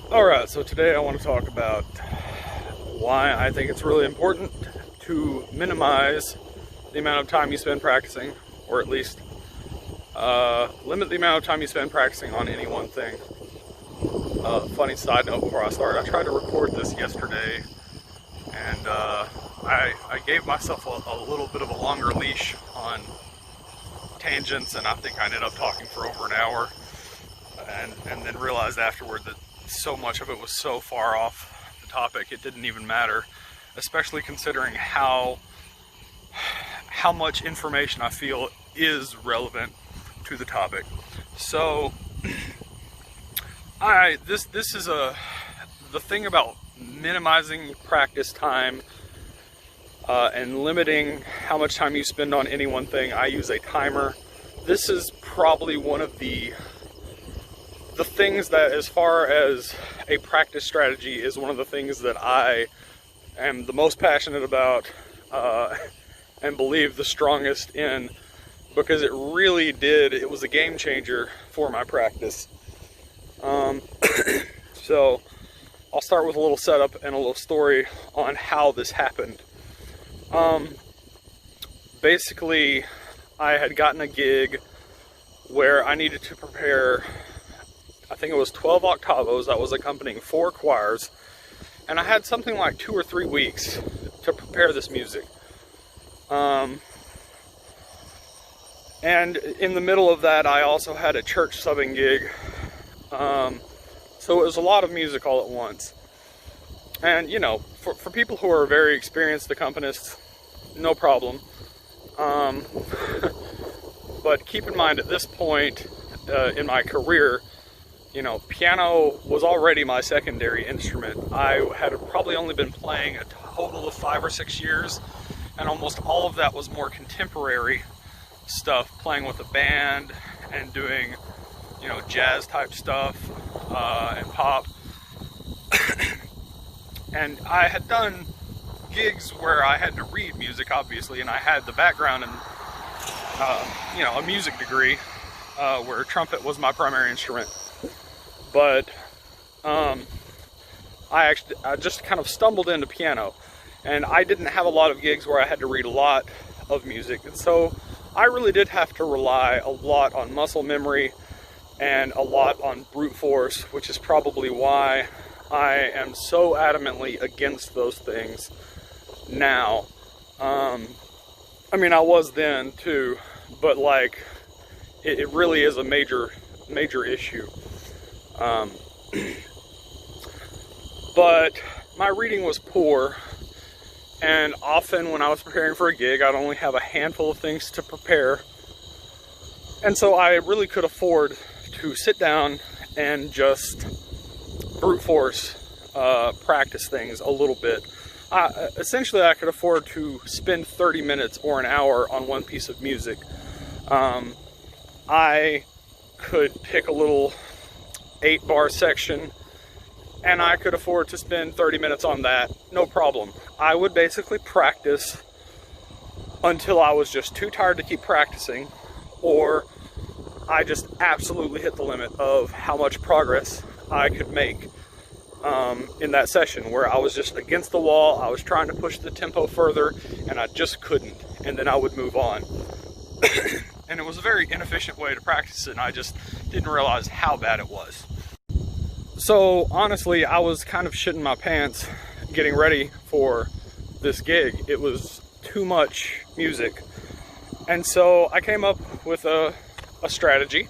Alright, so today I want to talk about why I think it's really important to minimize the amount of time you spend practicing, or at least limit the amount of time you spend practicing on any one thing. Funny side note before I start, I tried to record this yesterday, and I gave myself a little bit of a longer leash on tangents, and I think I ended up talking for over an hour, and then realized afterward that so much of it was so far off the topic it didn't even matter, especially considering how much information I feel is relevant to the topic. So this is the thing about minimizing practice time and limiting how much time you spend on any one thing. I use a timer. This is probably one of the things that, as far as a practice strategy, is one of the things that I am the most passionate about and believe the strongest in, because it was a game changer for my practice. So I'll start with a little setup and a little story on how this happened. Basically, I had gotten a gig where I needed to prepare, I think it was 12 octavos. I was accompanying 4 choirs, and I had something like 2 or 3 weeks to prepare this music. And in the middle of that, I also had a church subbing gig. So it was a lot of music all at once. And, you know, for people who are very experienced accompanists, no problem. But keep in mind, at this point in my career, you know, piano was already my secondary instrument. I had probably only been playing a total of 5 or 6 years, and almost all of that was more contemporary stuff, playing with a band and doing, you know, jazz type stuff and pop. And I had done gigs where I had to read music, obviously, and I had the background and you know, a music degree where trumpet was my primary instrument. But I just kind of stumbled into piano, and I didn't have a lot of gigs where I had to read a lot of music, and so I really did have to rely a lot on muscle memory and a lot on brute force, which is probably why I am so adamantly against those things now. I mean, I was then too, but like, it really is a major issue. But my reading was poor, and often when I was preparing for a gig, I'd only have a handful of things to prepare, and so I really could afford to sit down and just brute force practice things a little bit. Essentially, I could afford to spend 30 minutes or an hour on one piece of music. I could pick a little 8-bar section, and I could afford to spend 30 minutes on that, no problem. I would basically practice until I was just too tired to keep practicing, or I just absolutely hit the limit of how much progress I could make in that session, where I was just against the wall. I was trying to push the tempo further, and I just couldn't, and then I would move on. And it was a very inefficient way to practice it, and I just didn't realize how bad it was. So honestly, I was kind of shitting my pants getting ready for this gig. It was too much music. And so I came up with a strategy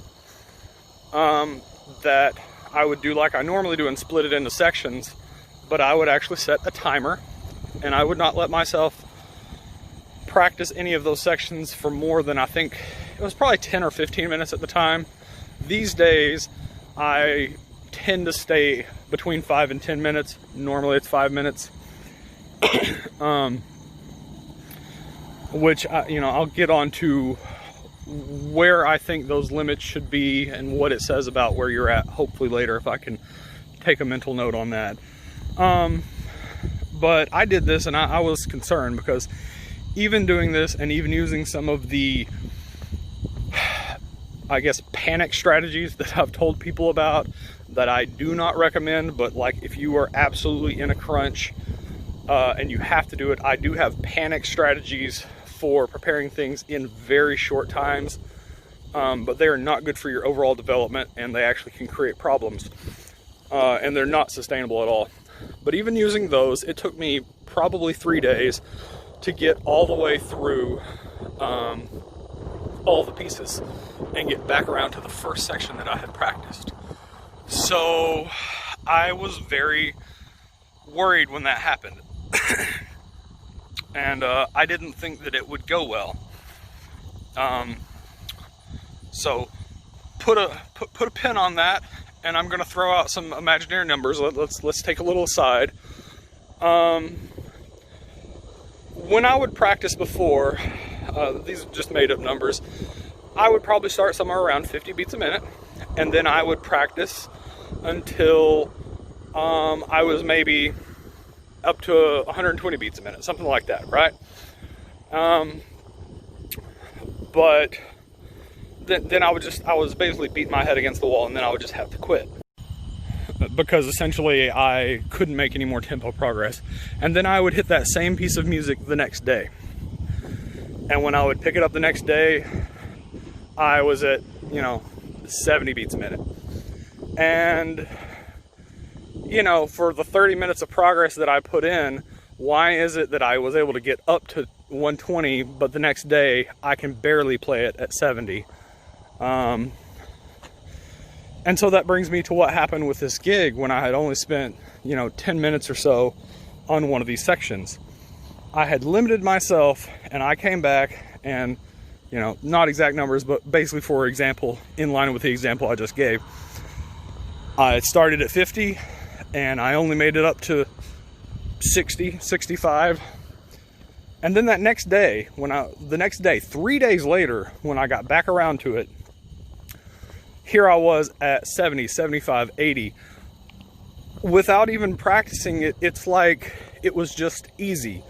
that I would do like I normally do and split it into sections, but I would actually set a timer, and I would not let myself practice any of those sections for more than, I think it was probably 10 or 15 minutes at the time. These days, I tend to stay between 5 and 10 minutes. Normally it's 5 minutes. Which, you know, I'll get on to where I think those limits should be and what it says about where you're at, hopefully later, if I can take a mental note on that. But I did this, and I was concerned, because even doing this and even using some of the I guess, panic strategies that I've told people about that I do not recommend, but like if you are absolutely in a crunch and you have to do it, I do have panic strategies for preparing things in very short times, but they are not good for your overall development, and they actually can create problems, and they're not sustainable at all. But even using those, it took me probably 3 days to get all the way through all the pieces and get back around to the first section that I had practiced. So I was very worried when that happened. And I didn't think that it would go well. So put a pin on that, and I'm gonna throw out some imaginary numbers. Let's take a little aside. When I would practice before, these are just made up numbers, I would probably start somewhere around 50 beats a minute, and then I would practice until I was maybe up to 120 beats a minute, something like that, right? But then I was basically beating my head against the wall, and then I would just have to quit, because essentially I couldn't make any more tempo progress. And then I would hit that same piece of music the next day, and when I would pick it up the next day, I was at 70 beats a minute. And for the 30 minutes of progress that I put in, why is it that I was able to get up to 120, but the next day I can barely play it at 70? And so that brings me to what happened with this gig when I had only spent 10 minutes or so on one of these sections. I had limited myself, and I came back and, not exact numbers, but basically, for example, in line with the example I just gave, I started at 50 and I only made it up to 60, 65. And then that next day, 3 days later, when I got back around to it, here I was at 70, 75, 80. Without even practicing it, it's like it was just easy.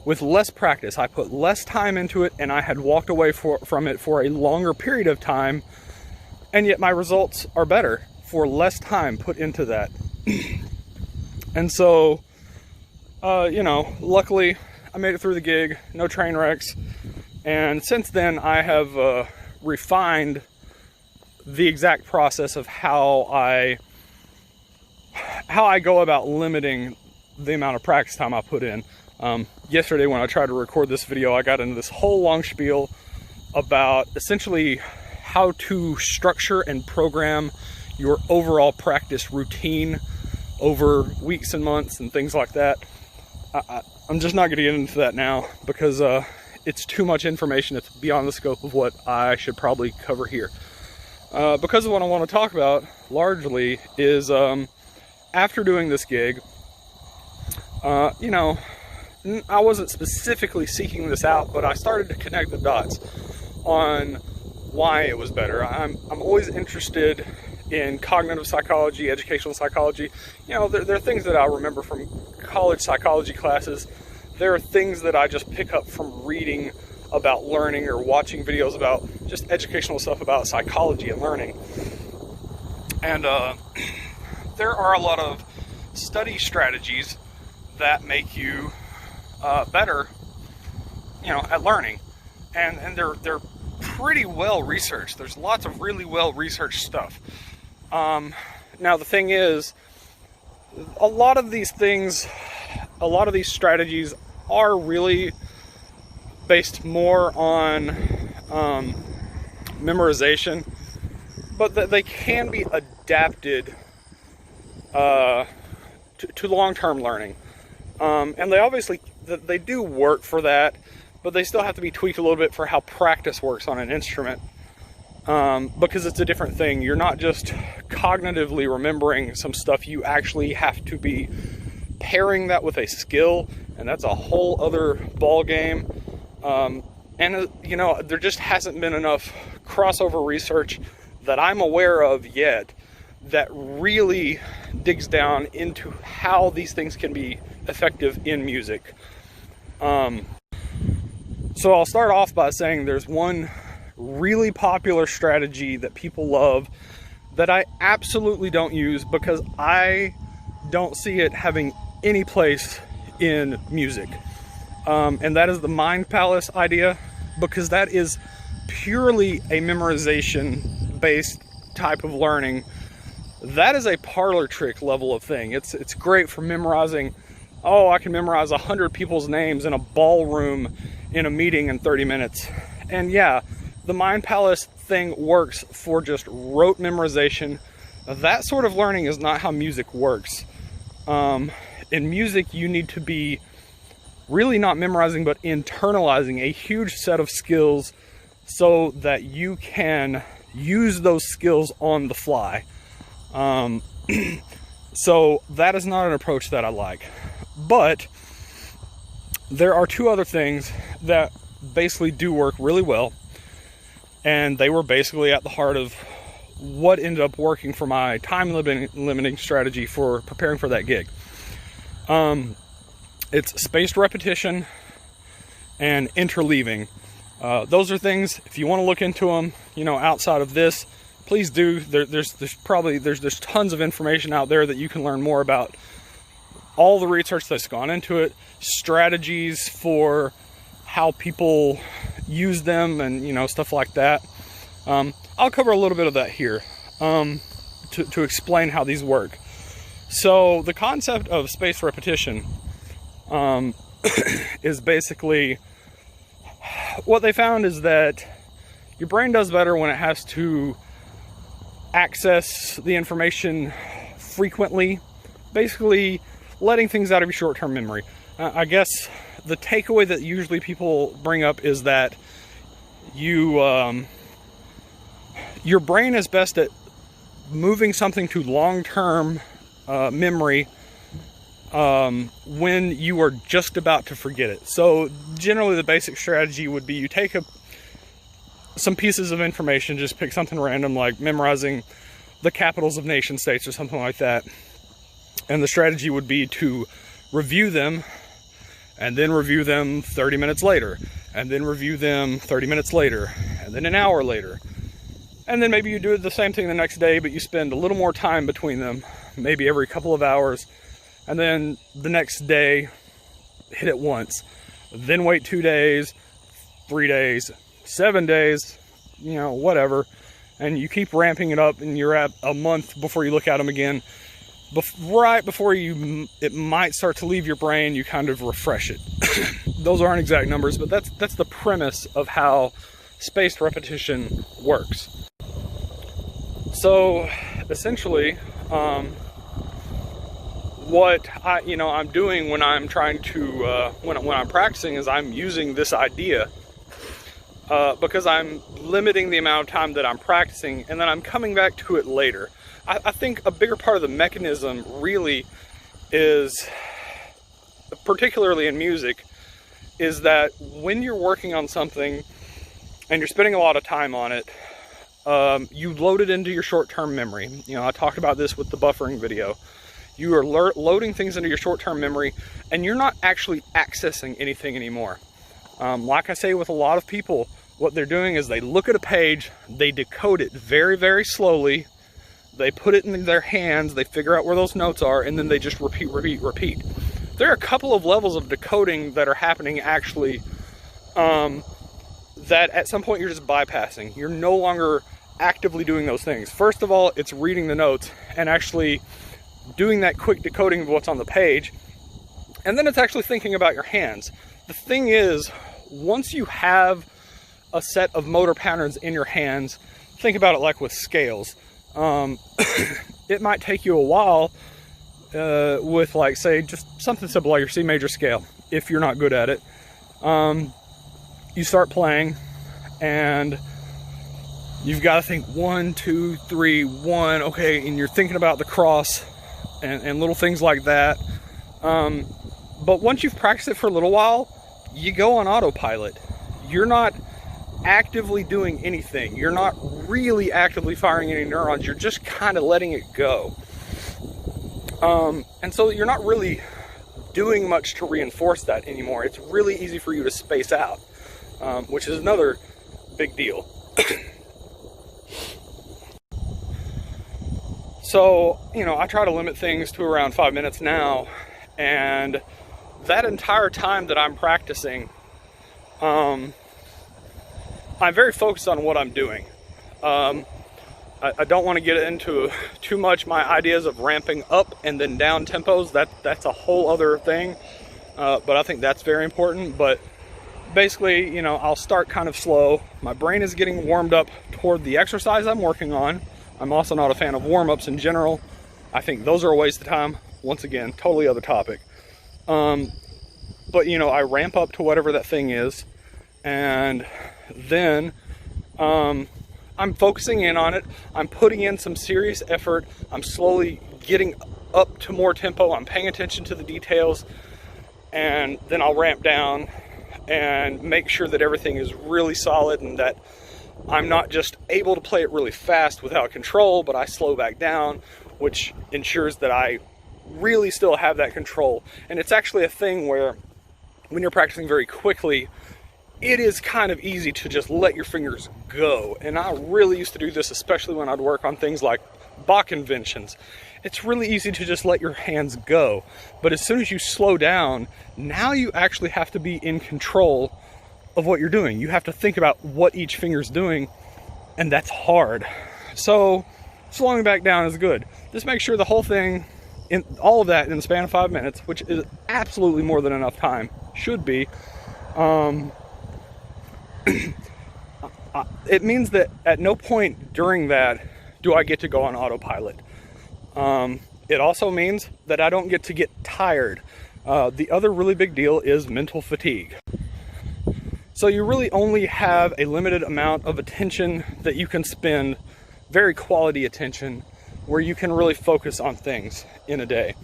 With less practice, I put less time into it, and I had walked away from it for a longer period of time, and yet my results are better for less time put into that. And so, luckily I made it through the gig, no train wrecks, and since then I have refined the exact process of how I go about limiting the amount of practice time I put in. Yesterday when I tried to record this video, I got into this whole long spiel about essentially how to structure and program your overall practice routine over weeks and months and things like that. I'm just not going to get into that now, because it's too much information. It's beyond the scope of what I should probably cover here. Because of what I want to talk about largely is after doing this gig, I wasn't specifically seeking this out, but I started to connect the dots on why it was better. I'm always interested in cognitive psychology, educational psychology. There are things that I remember from college psychology classes. There are things that I just pick up from reading about learning or watching videos about just educational stuff about psychology and learning. And there are a lot of study strategies that make you better, at learning, and they're pretty well researched. There's lots of really well researched stuff. Now the thing is, a lot of these strategies are really based more on memorization, but they can be adapted to long-term learning. And they do work for that, but they still have to be tweaked a little bit for how practice works on an instrument, because it's a different thing. You're not just cognitively remembering some stuff, you actually have to be pairing that with a skill, and that's a whole other ball game. There just hasn't been enough crossover research that I'm aware of yet that really digs down into how these things can be effective in music. So I'll start off by saying there's one really popular strategy that people love that I absolutely don't use because I don't see it having any place in music. And that is the Mind Palace idea, because that is purely a memorization based type of learning. That is a parlor trick level of thing. It's great for memorizing. Oh, I can memorize 100 people's names in a ballroom in a meeting in 30 minutes. And yeah, the Mind Palace thing works for just rote memorization. That sort of learning is not how music works. In music, you need to be really not memorizing, but internalizing a huge set of skills so that you can use those skills on the fly. So that is not an approach that I like. But there are two other things that basically do work really well, and they were basically at the heart of what ended up working for my time limiting strategy for preparing for that gig. It's spaced repetition and interleaving. Those are things, if you want to look into them, you know, outside of this, please do. There's tons of information out there that you can learn more about. All the research that's gone into it, strategies for how people use them, and you know, stuff like that. I'll cover a little bit of that here to explain how these work. So the concept of spaced repetition is basically, what they found is that your brain does better when it has to access the information frequently, basically letting things out of your short-term memory. I guess the takeaway that usually people bring up is that your brain is best at moving something to long-term memory when you are just about to forget it. So generally the basic strategy would be you take some pieces of information, just pick something random like memorizing the capitals of nation states or something like that, and the strategy would be to review them, and then review them 30 minutes later, and then review them 30 minutes later, and then an hour later. And then maybe you do the same thing the next day, but you spend a little more time between them, maybe every couple of hours. And then the next day, hit it once. Then wait 2 days, 3 days, 7 days, you know, whatever. And you keep ramping it up, and you're at a month before you look at them again. Right before it might start to leave your brain, you kind of refresh it. Those aren't exact numbers, but that's the premise of how spaced repetition works. So essentially, what I'm doing when I'm trying to when I'm practicing is I'm using this idea because I'm limiting the amount of time that I'm practicing, and then I'm coming back to it later. I think a bigger part of the mechanism really is, particularly in music, is that when you're working on something and you're spending a lot of time on it, you load it into your short-term memory. You know, I talked about this with the buffering video. You are loading things into your short-term memory, and you're not actually accessing anything anymore. Like I say with a lot of people, what they're doing is they look at a page, they decode it very, very slowly, they put it in their hands, they figure out where those notes are, and then they just repeat. There are a couple of levels of decoding that are happening actually, that at some point you're just bypassing. You're no longer actively doing those things. First of all, it's reading the notes and actually doing that quick decoding of what's on the page. And then it's actually thinking about your hands. The thing is, once you have a set of motor patterns in your hands, think about it like with scales. It might take you a while with, like, say, just something simple like your C major scale, if you're not good at it. You start playing, and you've got to think 1, 2, 3, 1, okay, and you're thinking about the cross and little things like that. But once you've practiced it for a little while, you go on autopilot. You're not actively doing anything. You're not really actively firing any neurons. You're just kind of letting it go. And so you're not really doing much to reinforce that anymore. It's really easy for you to space out, which is another big deal. So, you know, I try to limit things to around 5 minutes now, and that entire time that I'm practicing, I'm very focused on what I'm doing. I don't want to get into too much my ideas of ramping up and then down tempos. That's a whole other thing, but I think that's very important. But basically, you know, I'll start kind of slow. My brain is getting warmed up toward the exercise I'm working on. I'm also not a fan of warm-ups in general. I think those are a waste of time. Once again, totally other topic. But, you know, I ramp up to whatever that thing is, and then I'm focusing in on it. I'm putting in some serious effort. I'm slowly getting up to more tempo. I'm paying attention to the details, and then I'll ramp down and make sure that everything is really solid and that I'm not just able to play it really fast without control, but I slow back down, which ensures that I really still have that control. And it's actually a thing where when you're practicing very quickly, it is kind of easy to just let your fingers go. And I really used to do this, especially when I'd work on things like Bach conventions. It's really easy to just let your hands go. But as soon as you slow down, now you actually have to be in control of what you're doing. You have to think about what each finger's doing, and that's hard. So slowing back down is good. Just make sure the whole thing, in all of that in the span of 5 minutes, which is absolutely more than enough time, should be, it means that at no point during that do I get to go on autopilot. It also means that I don't get to get tired. The other really big deal is mental fatigue. So you really only have a limited amount of attention that you can spend, very quality attention, where you can really focus on things in a day.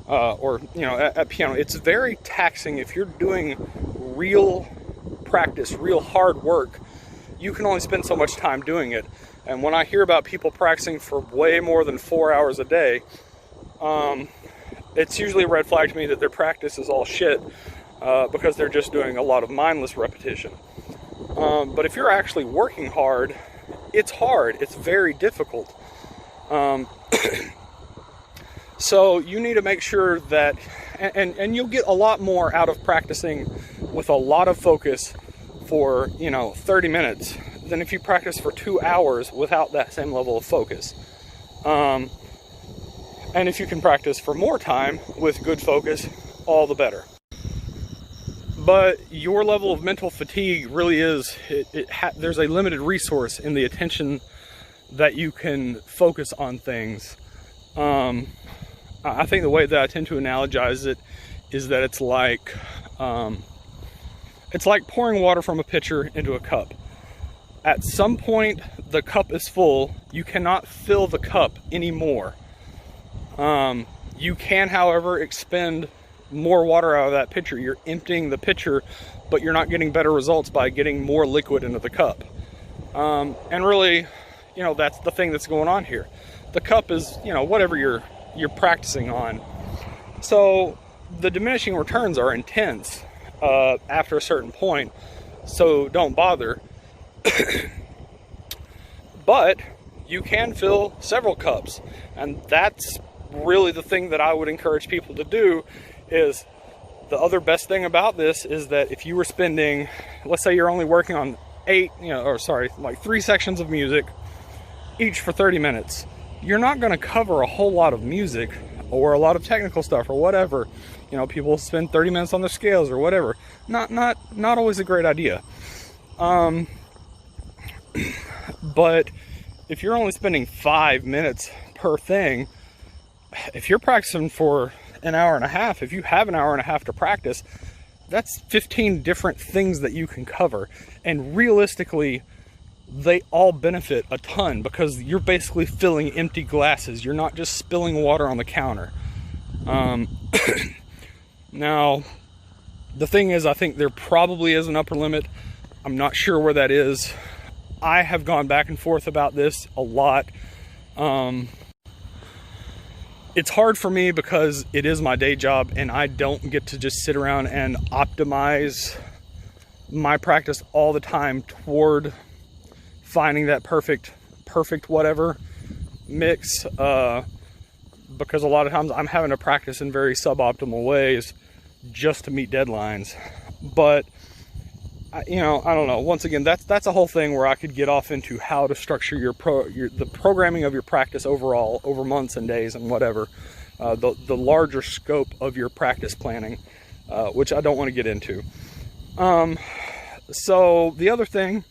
Or, you know, at piano. It's very taxing. If you're doing real practice, real hard work, you can only spend so much time doing it. And when I hear about people practicing for way more than 4 hours a day, it's usually a red flag to me that their practice is all shit, because they're just doing a lot of mindless repetition. But if you're actually working hard, it's hard. It's very difficult. So you need to make sure that, and you'll get a lot more out of practicing with a lot of focus for, you know, 30 minutes than if you practice for 2 hours without that same level of focus. And if you can practice for more time with good focus, all the better. But your level of mental fatigue really is, there's a limited resource in the attention that you can focus on things. I think the way that I tend to analogize it is that it's like pouring water from a pitcher into a cup. At some point, the cup is full. You cannot fill the cup anymore. You can, however, expend more water out of that pitcher. You're emptying the pitcher, but you're not getting better results by getting more liquid into the cup. And really, you know, that's the thing that's going on here. The cup is, you know, whatever you're practicing on. So the diminishing returns are intense after a certain point, so don't bother. But you can fill several cups, and that's really the thing that I would encourage people to do. Is the other best thing about this is that if you were spending, let's say you're only working on 3 sections of music, each for 30 minutes, you're not going to cover a whole lot of music or a lot of technical stuff or whatever. You know, people spend 30 minutes on their scales or whatever. Not always a great idea. But if you're only spending 5 minutes per thing, if you're practicing for an hour and a half, if you have an hour and a half to practice, that's 15 different things that you can cover. And realistically, they all benefit a ton because you're basically filling empty glasses. You're not just spilling water on the counter. Now, the thing is, I think there probably is an upper limit. I'm not sure where that is. I have gone back and forth about this a lot. It's hard for me because it is my day job and I don't get to just sit around and optimize my practice all the time toward finding that perfect whatever. mix, because a lot of times I'm having to practice in very suboptimal ways just to meet deadlines. But you know, I don't know. Once again, that's a whole thing where I could get off into how to structure the programming of your practice overall over months and days and whatever. The larger scope of your practice planning, which I don't want to get into. So the other thing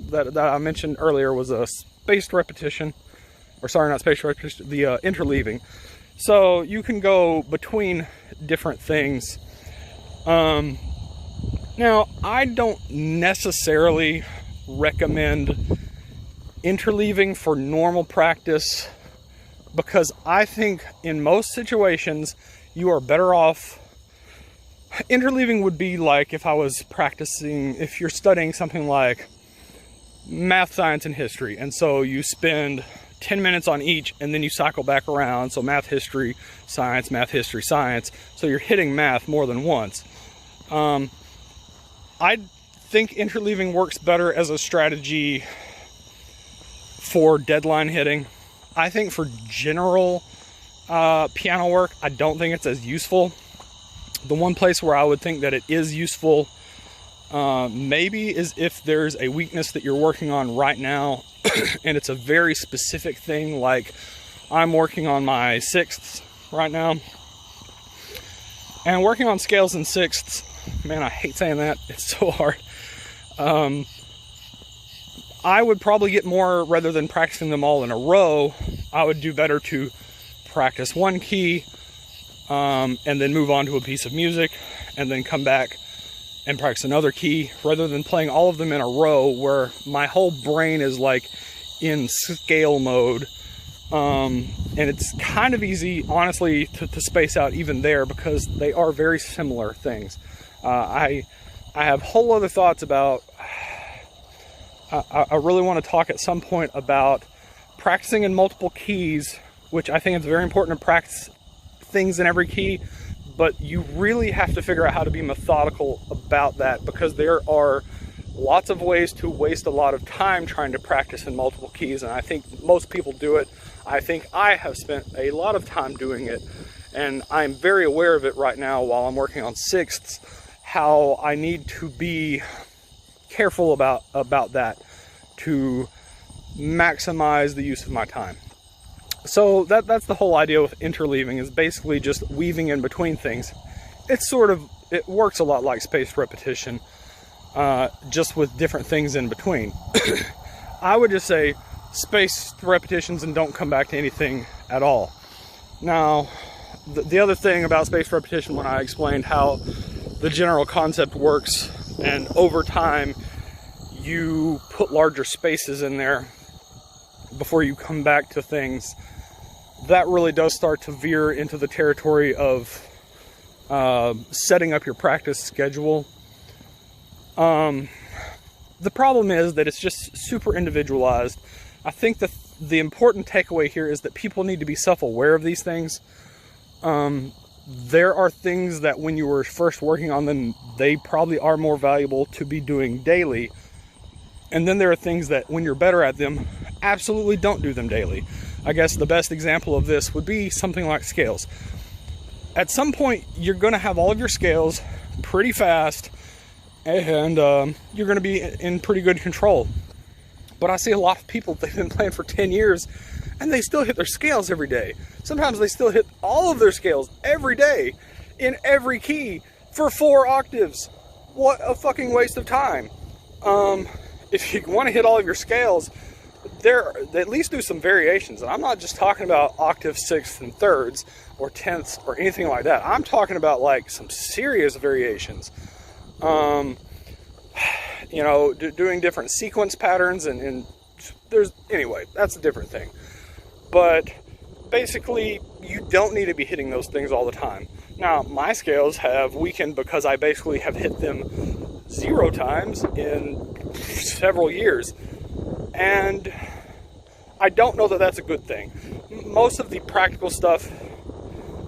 that I mentioned earlier was a spaced repetition, or sorry, not spaced repetition, the interleaving. So you can go between different things. Now, I don't necessarily recommend interleaving for normal practice, because I think in most situations you are better off. Interleaving would be like if I was practicing, if you're studying something like math, science, and history, and so you spend 10 minutes on each and then you cycle back around. So math, history, science, math, history, science. So you're hitting math more than once. I think interleaving works better as a strategy for deadline hitting. I think for general piano work, I don't think it's as useful. The one place where I would think that it is useful maybe is if there's a weakness that you're working on right now and it's a very specific thing, like I'm working on my sixths right now. And working on scales and sixths, man, I hate saying that. It's so hard. I would probably get more, rather than practicing them all in a row, I would do better to practice one key and then move on to a piece of music and then come back and practice another key, rather than playing all of them in a row where my whole brain is like in scale mode. And it's kind of easy, honestly, to space out even there, because they are very similar things. I have whole other thoughts about, I really want to talk at some point about practicing in multiple keys, which I think it's very important to practice things in every key, but you really have to figure out how to be methodical about that, because there are lots of ways to waste a lot of time trying to practice in multiple keys, and I think most people do it. I think I have spent a lot of time doing it, and I'm very aware of it right now while I'm working on sixths, how I need to be careful about that to maximize the use of my time. So that's the whole idea with interleaving, is basically just weaving in between things. It works a lot like spaced repetition, just with different things in between. I would just say spaced repetitions and don't come back to anything at all. Now, the other thing about spaced repetition, when I explained how the general concept works, and over time you put larger spaces in there before you come back to things, that really does start to veer into the territory of setting up your practice schedule. The problem is that it's just super individualized. I think that the important takeaway here is that people need to be self-aware of these things. There are things that when you were first working on them, they probably are more valuable to be doing daily. And then there are things that when you're better at them, absolutely don't do them daily. I guess the best example of this would be something like scales. At some point, you're going to have all of your scales pretty fast, and you're going to be in pretty good control. But I see a lot of people, they've been playing for 10 years, and they still hit their scales every day. Sometimes they still hit all of their scales every day, in every key, for 4 octaves. What a fucking waste of time. If you want to hit all of your scales, they at least do some variations. And I'm not just talking about octaves, sixths, and thirds, or tenths, or anything like that. I'm talking about like some serious variations. You know, doing different sequence patterns, and anyway, that's a different thing. But basically, you don't need to be hitting those things all the time. Now, my scales have weakened because I basically have hit them 0 times in several years. And I don't know that that's a good thing. Most of the practical stuff,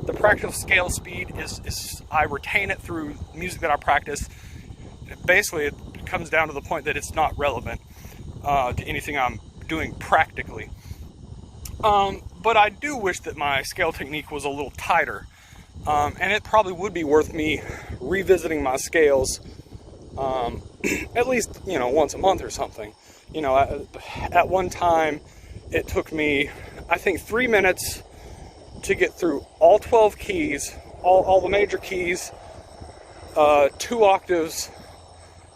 the practical scale speed is I retain it through music that I practice. Basically, it comes down to the point that it's not relevant to anything I'm doing practically. But I do wish that my scale technique was a little tighter. And it probably would be worth me revisiting my scales at least, you know, once a month or something. You know, at one time, it took me, I think, 3 minutes to get through all 12 keys, all the major keys, 2 octaves,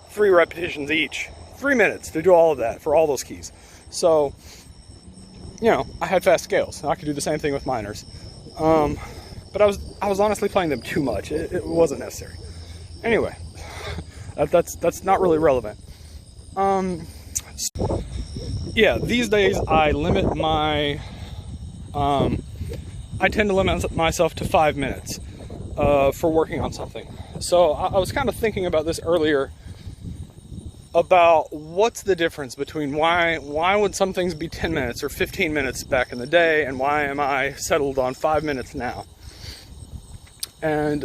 3 repetitions each. 3 minutes to do all of that for all those keys. So, you know, I had fast scales. I could do the same thing with minors. But I was honestly playing them too much. It wasn't necessary. Anyway, that's not really relevant. Yeah, these days I limit my, I tend to limit myself to 5 minutes for working on something. So I was kind of thinking about this earlier, about what's the difference between why would some things be 10 minutes or 15 minutes back in the day, and why am I settled on 5 minutes now? And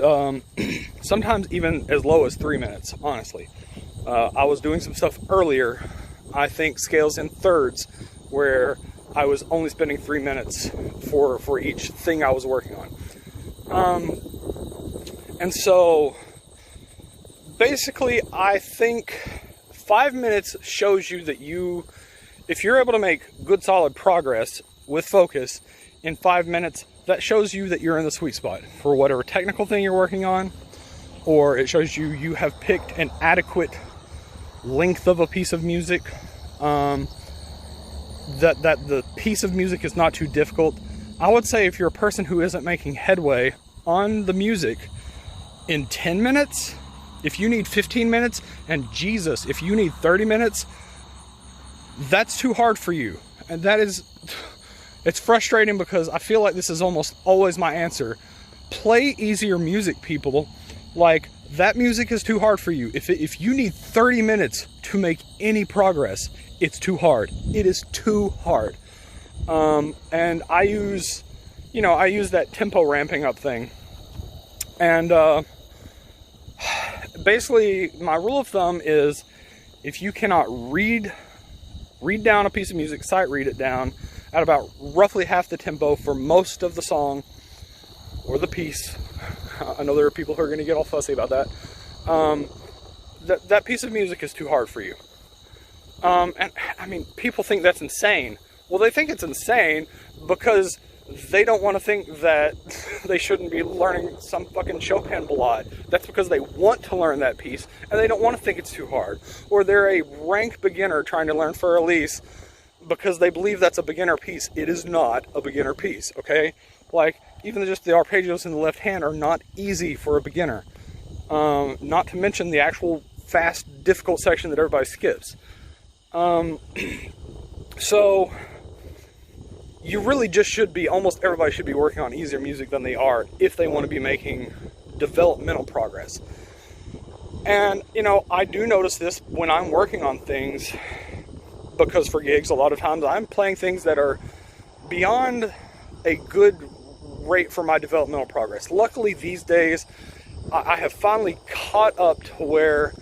sometimes even as low as 3 minutes, honestly. I was doing some stuff earlier, I think scales in thirds, where I was only spending 3 minutes for each thing I was working on. And so basically I think 5 minutes shows you that if you're able to make good solid progress with focus in 5 minutes, that shows you that you're in the sweet spot for whatever technical thing you're working on, or it shows you have picked an adequate length of a piece of music, that the piece of music is not too difficult. I would say if you're a person who isn't making headway on the music in 10 minutes, if you need 15 minutes, and Jesus, if you need 30 minutes, that's too hard for you. And that is, it's frustrating because I feel like this is almost always my answer. Play easier music, people. Like, that music is too hard for you. If you need 30 minutes to make any progress, it's too hard. It is too hard. And I use that tempo ramping up thing. And basically, my rule of thumb is if you cannot read down a piece of music, sight read it down at about roughly half the tempo for most of the song or the piece. I know there are people who are going to get all fussy about that. That piece of music is too hard for you. And I mean, people think that's insane. Well, they think it's insane because they don't want to think that they shouldn't be learning some fucking Chopin ballade. That's because they want to learn that piece and they don't want to think it's too hard. Or they're a rank beginner trying to learn Für Elise because they believe that's a beginner piece. It is not a beginner piece, okay? Like, even just the arpeggios in the left hand are not easy for a beginner. Not to mention the actual fast, difficult section that everybody skips. So you really just should be, almost everybody should be working on easier music than they are if they want to be making developmental progress. And, you know, I do notice this when I'm working on things, because for gigs, a lot of times I'm playing things that are beyond a good rate for my developmental progress. Luckily, these days, I have finally caught up to where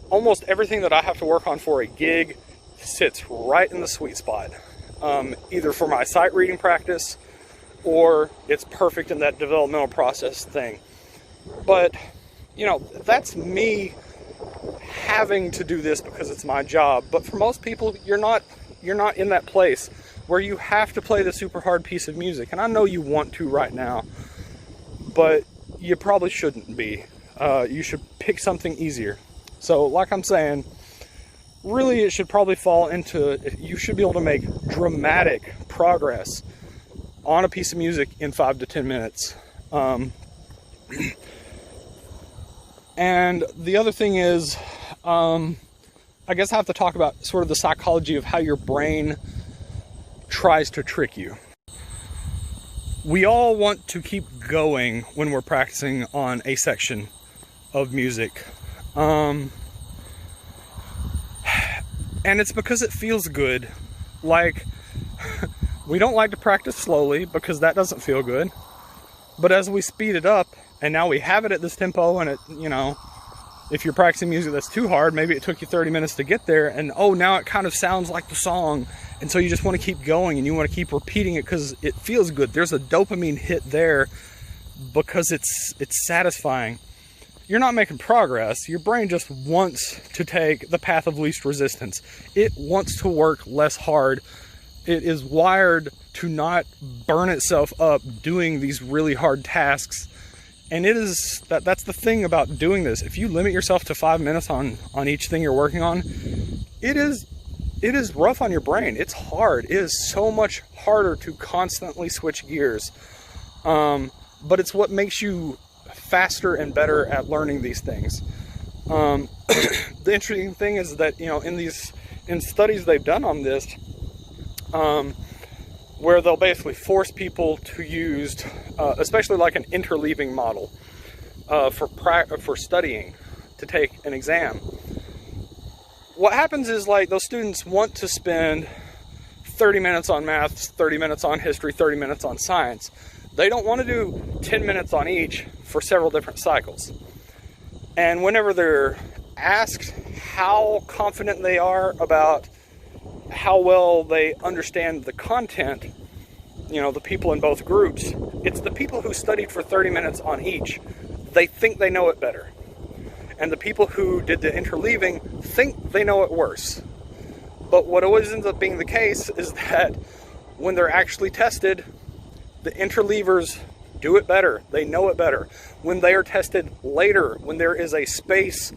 almost everything that I have to work on for a gig sits right in the sweet spot. Either for my sight reading practice, or it's perfect in that developmental process thing. But, you know, that's me having to do this because it's my job. But for most people, you're not in that place where you have to play the super hard piece of music. And I know you want to right now, but you probably shouldn't be. You should pick something easier. So, like I'm saying, really it should probably fall into, you should be able to make dramatic progress on a piece of music in 5 to 10 minutes. And the other thing is, I guess I have to talk about sort of the psychology of how your brain tries to trick you. We all want to keep going when we're practicing on a section of music. And it's because it feels good. Like, we don't like to practice slowly because that doesn't feel good. But as we speed it up, and now we have it at this tempo, and it, you know, If you're practicing music that's too hard, maybe it took you 30 minutes to get there, and oh, now it kind of sounds like the song, and so you just want to keep going and you want to keep repeating it because it feels good. There's a dopamine hit there because it's satisfying. You're not making progress. Your brain just wants to take the path of least resistance. It wants to work less hard. It is wired to not burn itself up doing these really hard tasks. And that's the thing about doing this. If you limit yourself to 5 minutes on each thing you're working on, it is rough on your brain. It's hard. It is so much harder to constantly switch gears. But it's what makes you faster and better at learning these things. The interesting thing is that, in studies they've done on this, where they'll basically force people to use, especially like an interleaving model for studying to take an exam. What happens is, like, those students want to spend 30 minutes on math, 30 minutes on history, 30 minutes on science. They don't want to do 10 minutes on each for several different cycles. And whenever they're asked how confident they are about how well they understand the content, the people in both groups, it's the people who studied for 30 minutes on each. They think they know it better. And the people who did the interleaving think they know it worse. But what always ends up being the case is that when they're actually tested, the interleavers do it better. They know it better. When they are tested later, when there is a space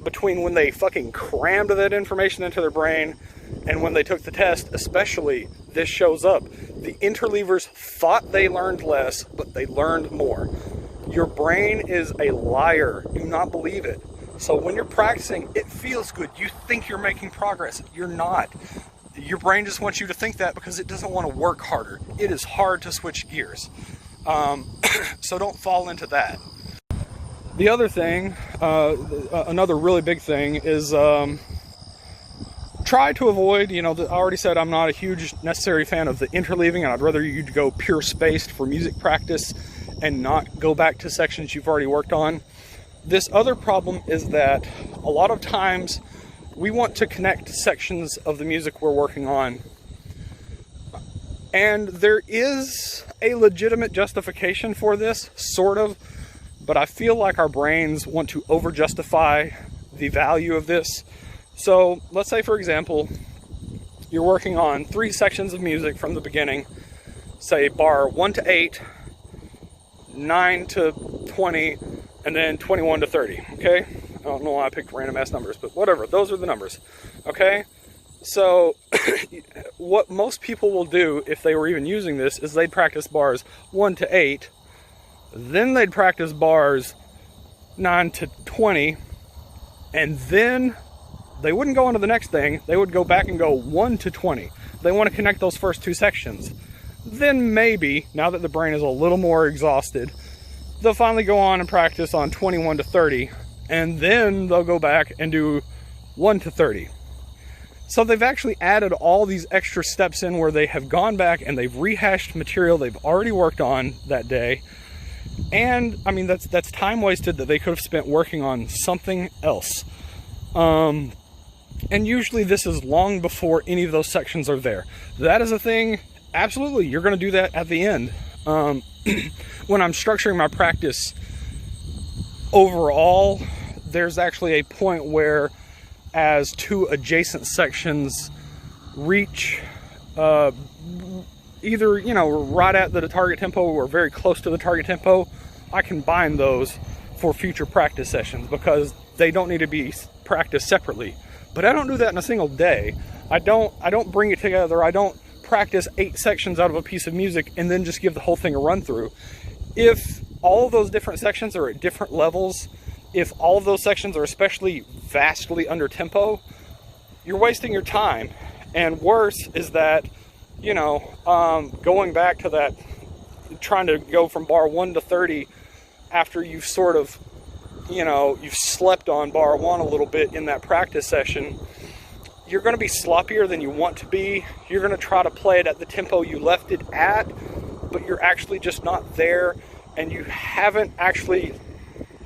between when they fucking crammed that information into their brain and when they took the test, especially, this shows up. The interleavers thought they learned less, but they learned more. Your brain is a liar. Do not believe it. So when you're practicing, it feels good. You think you're making progress. You're not. Your brain just wants you to think that because it doesn't want to work harder. It is hard to switch gears. So don't fall into that. The other thing, another really big thing is try to avoid, I already said I'm not a huge necessary fan of the interleaving, and I'd rather you go pure spaced for music practice and not go back to sections you've already worked on. This other problem is that a lot of times we want to connect sections of the music we're working on. And there is a legitimate justification for this, sort of, but I feel like our brains want to over-justify the value of this. So let's say, for example, you're working on 3 sections of music from the beginning, say bar 1 to 8, 9 to 20, and then 21 to 30, okay? I don't know why I picked random ass numbers, but whatever, those are the numbers, okay? So what most people will do if they were even using this is they'd practice bars 1 to 8, then they'd practice bars 9 to 20, and then they wouldn't go on to the next thing. They would go back and go 1 to 20. They want to connect those first 2 sections. Then maybe, now that the brain is a little more exhausted, they'll finally go on and practice on 21 to 30, and then they'll go back and do 1 to 30. So they've actually added all these extra steps in where they have gone back and they've rehashed material they've already worked on that day. And I mean, that's time wasted that they could have spent working on something else. And usually this is long before any of those sections are there. That is a thing, absolutely, you're going to do that at the end. When I'm structuring my practice overall, there's actually a point where as 2 adjacent sections reach either, right at the target tempo or very close to the target tempo, I combine those for future practice sessions because they don't need to be practiced separately. But I don't do that in a single day. I don't bring it together. I don't practice 8 sections out of a piece of music and then just give the whole thing a run through. If all of those different sections are at different levels, if all of those sections are especially vastly under tempo, you're wasting your time. And worse is that, going back to that, trying to go from bar 1 to 30 after you've sort of, you've slept on bar 1 a little bit in that practice session, you're going to be sloppier than you want to be. You're going to try to play it at the tempo you left it at, but you're actually just not there, and you haven't actually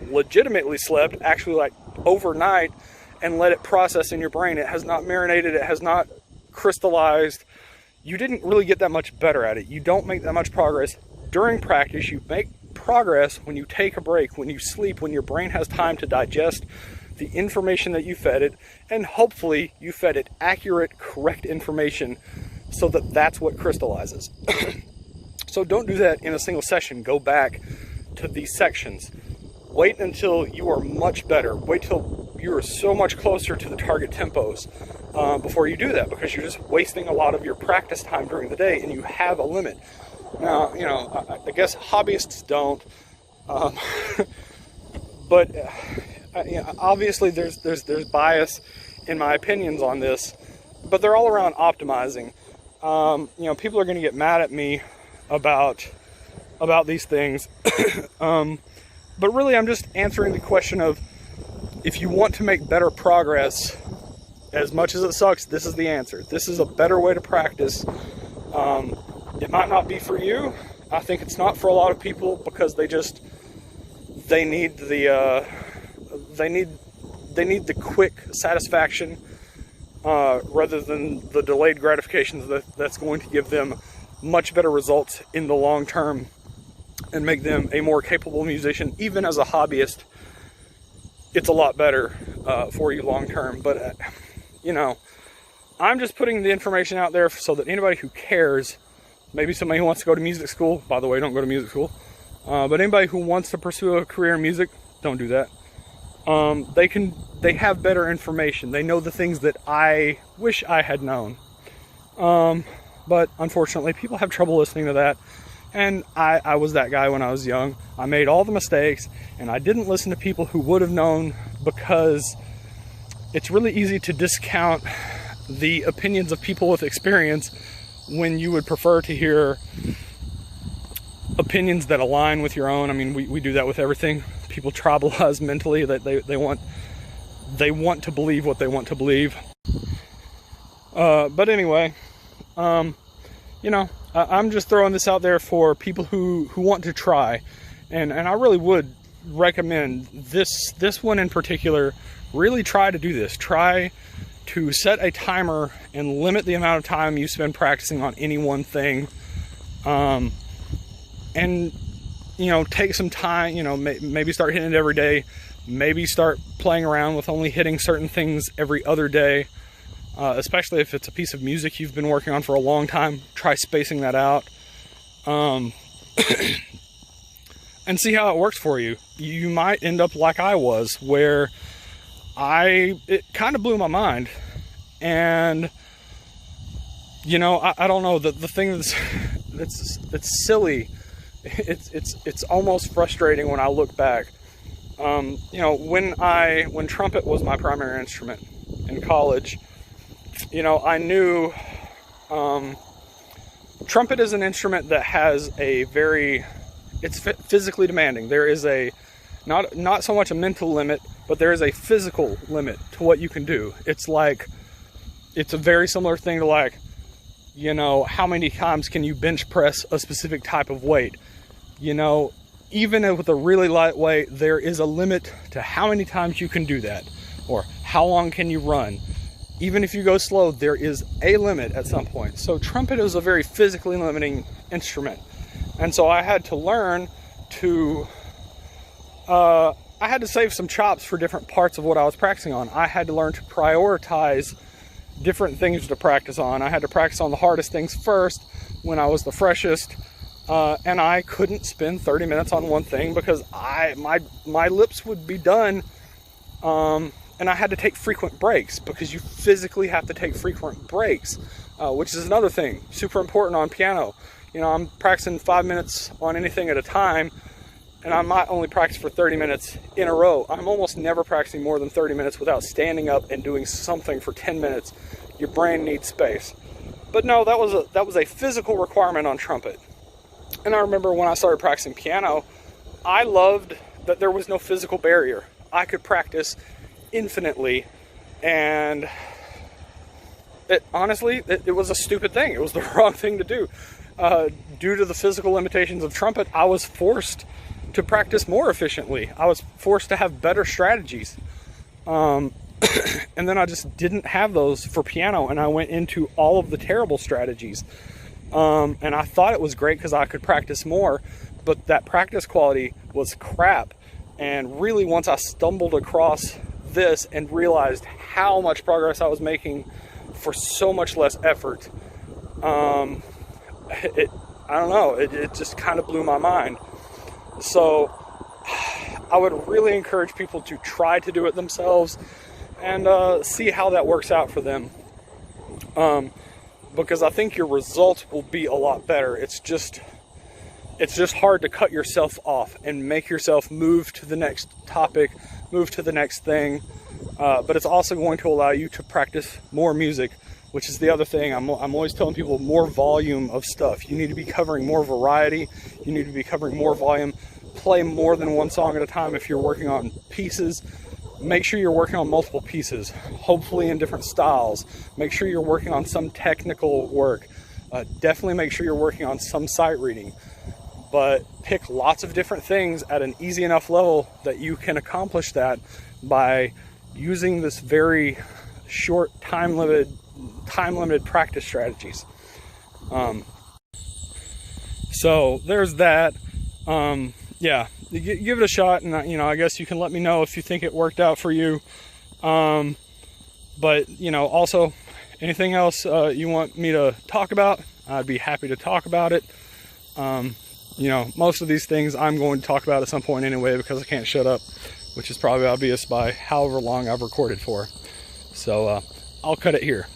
legitimately slept, actually like overnight and let it process in your brain. It has not marinated, it has not crystallized. You didn't really get that much better at it. You don't make that much progress during practice. You make progress when you take a break, when you sleep, when your brain has time to digest the information that you fed it, and hopefully you fed it accurate, correct information so that that's what crystallizes. So don't do that in a single session. Go back to these sections. Wait until you are much better. Wait till you are so much closer to the target tempos before you do that, because you're just wasting a lot of your practice time during the day and you have a limit. Now, you know, I guess hobbyists don't, but you know, obviously there's bias in my opinions on this, but they're all around optimizing. You know, people are going to get mad at me about these things, but really I'm just answering the question of, if you want to make better progress, as much as it sucks, this is the answer. This is a better way to practice. It might not be for you. I think it's not for a lot of people, because they need the quick satisfaction rather than the delayed gratification that's going to give them much better results in the long term and make them a more capable musician. Even as a hobbyist, it's a lot better for you long term. But you know, I'm just putting the information out there so that anybody who cares, maybe somebody who wants to go to music school, by the way, don't go to music school, but anybody who wants to pursue a career in music, don't do that. They have better information. They know the things that I wish I had known. But unfortunately, people have trouble listening to that. And I was that guy when I was young. I made all the mistakes, and I didn't listen to people who would have known, because it's really easy to discount the opinions of people with experience when you would prefer to hear opinions that align with your own. I mean, we do that with everything. People tribalize mentally, that they want to believe what they want to believe. But anyway, you know, I'm just throwing this out there for people who want to try, and I really would recommend this one in particular. Really try to do this. Try to set a timer and limit the amount of time you spend practicing on any one thing, and you know, take some time. You know, maybe start hitting it every day. Maybe start playing around with only hitting certain things every other day. Especially if it's a piece of music you've been working on for a long time, try spacing that out, and see how it works for you. You might end up like I was, where it kind of blew my mind, and you know, I don't know, the thing that's silly, it's almost frustrating when I look back. You know, when trumpet was my primary instrument in college, you know, I knew trumpet is an instrument that has it's physically demanding. There is not so much a mental limit, but there is a physical limit to what you can do. It's a very similar thing to, like, you know, how many times can you bench press a specific type of weight? You know, even with a really light weight, there is a limit to how many times you can do that, or how long can you run. Even if you go slow, there is a limit at some point. So trumpet is a very physically limiting instrument. And so I had to learn to, I had to save some chops for different parts of what I was practicing on. I had to learn to prioritize different things to practice on. I had to practice on the hardest things first when I was the freshest. And I couldn't spend 30 minutes on one thing, because my lips would be done. And I had to take frequent breaks, because you physically have to take frequent breaks, which is another thing, super important on piano. You know, I'm practicing 5 minutes on anything at a time, and I might only practice for 30 minutes in a row. I'm almost never practicing more than 30 minutes without standing up and doing something for 10 minutes. Your brain needs space. But no, that was a physical requirement on trumpet. And I remember when I started practicing piano, I loved that there was no physical barrier. I could practice infinitely, and honestly, it was a stupid thing. It was the wrong thing to do. Due to the physical limitations of trumpet, I was forced to practice more efficiently. I was forced to have better strategies. And then I just didn't have those for piano, and I went into all of the terrible strategies. And I thought it was great because I could practice more, but that practice quality was crap. And really, once I stumbled across this and realized how much progress I was making for so much less effort, I don't know, it just kind of blew my mind. So I would really encourage people to try to do it themselves and see how that works out for them. Because I think your results will be a lot better. It's just hard to cut yourself off and make yourself move to the next topic, move to the next thing. But it's also going to allow you to practice more music, which is the other thing. I'm always telling people, more volume of stuff. You need to be covering more variety. You need to be covering more volume. Play more than one song at a time if you're working on pieces. Make sure you're working on multiple pieces, hopefully in different styles. Make sure you're working on some technical work. Definitely make sure you're working on some sight reading. But pick lots of different things at an easy enough level that you can accomplish that by using this very short time limited practice strategies. So there's that. Yeah, give it a shot, and I guess you can let me know if you think it worked out for you. But also anything else you want me to talk about, I'd be happy to talk about it. Most of these things I'm going to talk about at some point anyway, because I can't shut up, which is probably obvious by however long I've recorded for. So I'll cut it here.